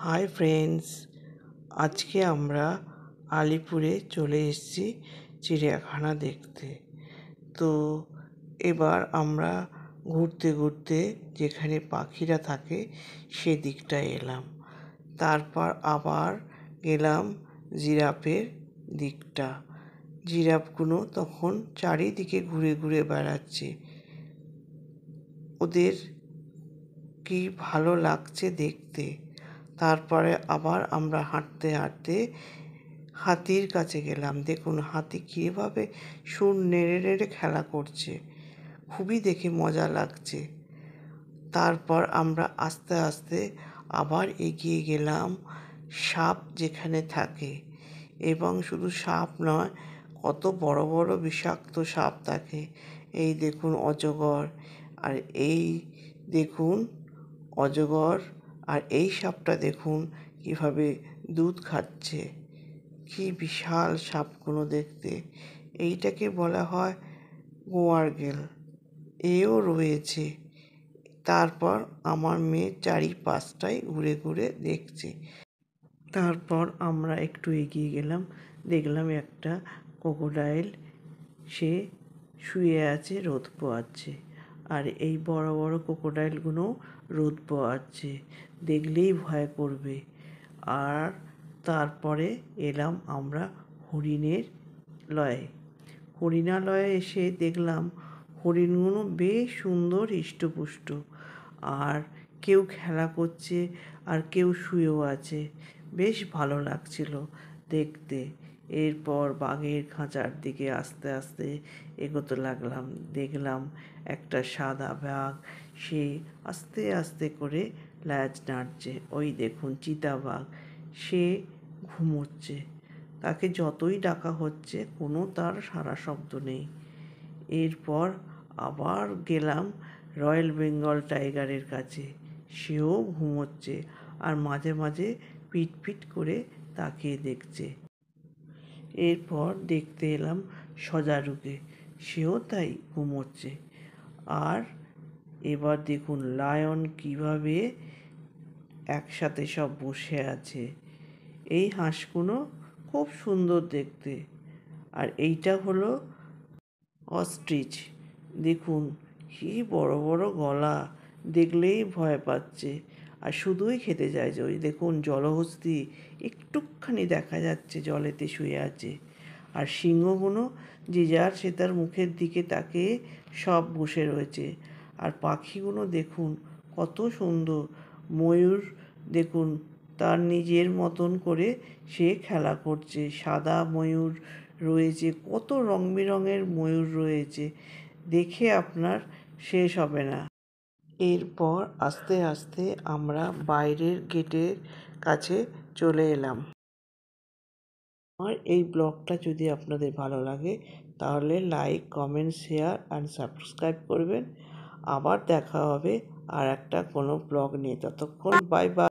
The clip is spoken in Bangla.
হাই ফ্রেন্ডস, আজকে আমরা আলিপুরে চলে এসেছি চিড়িয়াখানা দেখতে। তো এবার আমরা ঘুরতে ঘুরতে যেখানে পাখিরা থাকে সেদিকটায় এলাম। তারপর আবার গেলাম জিরাফের দিকটা। জিরাফগুলো তখন চারিদিকে ঘুরে ঘুরে বেড়াচ্ছে। ওদের কি ভালো লাগছে দেখতে। তারপরে আবার আমরা হাঁটতে হাঁটতে হাতির কাছে গেলাম। দেখুন হাতি কীভাবে সুর নেড়ে নেড়ে খেলা করছে, খুবই দেখে মজা লাগছে। তারপর আমরা আস্তে আস্তে আবার এগিয়ে গেলাম সাপ যেখানে থাকে, এবং শুধু সাপ নয়, কত বড় বড় বিষাক্ত সাপ থাকে। এই দেখুন অজগর, আর এই দেখুন অজগর, আর এই সাপটা দেখুন কিভাবে দুধ খাচ্ছে। কি বিশাল সাপগুলো দেখতে। এইটাকে বলা হয় গোয়ার্গেল, এও রয়েছে। তারপর আমার মেয়ে চারিপাশটাই ঘুরে ঘুরে দেখছে। তারপর আমরা একটু এগিয়ে গেলাম, দেখলাম একটা ক্রোকোডাইল, সে শুয়ে আছে, রোদ পোয়াচ্ছে। আর এই বড় বড় ক্রোকোডাইলগুলো রোদ পোয়াচ্ছে, দেখলেই ভয় করবে। আর তারপরে এলাম আমরা হরিণের লয়ে। হরিণালয়ে এসে দেখলাম হরিণগুলো বেশ সুন্দর হৃষ্টপুষ্ট, আর কেউ খেলা করছে আর কেউ শুয়েও আছে। বেশ ভালো লাগছিল দেখতে। এরপর বাঘের খাঁচার দিকে আস্তে আস্তে এগোতে লাগলাম। দেখলাম একটা সাদা বাঘ, সে আস্তে আস্তে করে ল্যাজ নাড়ছে। ওই দেখুন চিতাবাঘ, সে ঘুমোচ্ছে। তাকে যতই ডাকা হচ্ছে কোনো তার সাড়া শব্দ নেই। এরপর আবার গেলাম রয়্যাল বেঙ্গল টাইগারের কাছে, সেও ঘুমোচ্ছে আর মাঝে মাঝে পিট পিট করে তাকিয়ে দেখছে। এরপর দেখতে এলাম সজারুকে, সেও তাই ঘুমোচ্ছে। আর এবার দেখুন লায়ন কিভাবে একসাথে সব বসে আছে। এই হাঁসগুলো খুব সুন্দর দেখতে। আর এইটা হলো অস্ট্রিচ, দেখুন কি বড় বড় গলা, দেখলেই ভয় পাচ্ছে আর শুধুই খেতে চাইছে। ওই দেখুন জলহস্তী একটুখানি দেখা যাচ্ছে, জলেতে শুয়ে আছে। আর সিংহগুলো যে যার সে তার মুখের দিকে তাকিয়ে সব বসে রয়েছে। আর পাখিগুলো দেখুন কত সুন্দর। ময়ূর দেখুন তার নিজের মতন করে সে খেলা করছে। সাদা ময়ূর রয়েছে, কত রং বেরঙের ময়ূর রয়েছে, দেখে আপনার শেষ হবে না। এরপর আস্তে আস্তে আমরা বাইরের গেটের কাছে চলে এলাম। আমার এই ব্লগটা যদি আপনাদের ভালো লাগে তাহলে like, comment, share and subscribe করবেন। আবার দেখা হবে আর একটা কোনো ব্লগ নিয়ে। ততক্ষণ বাই বাই।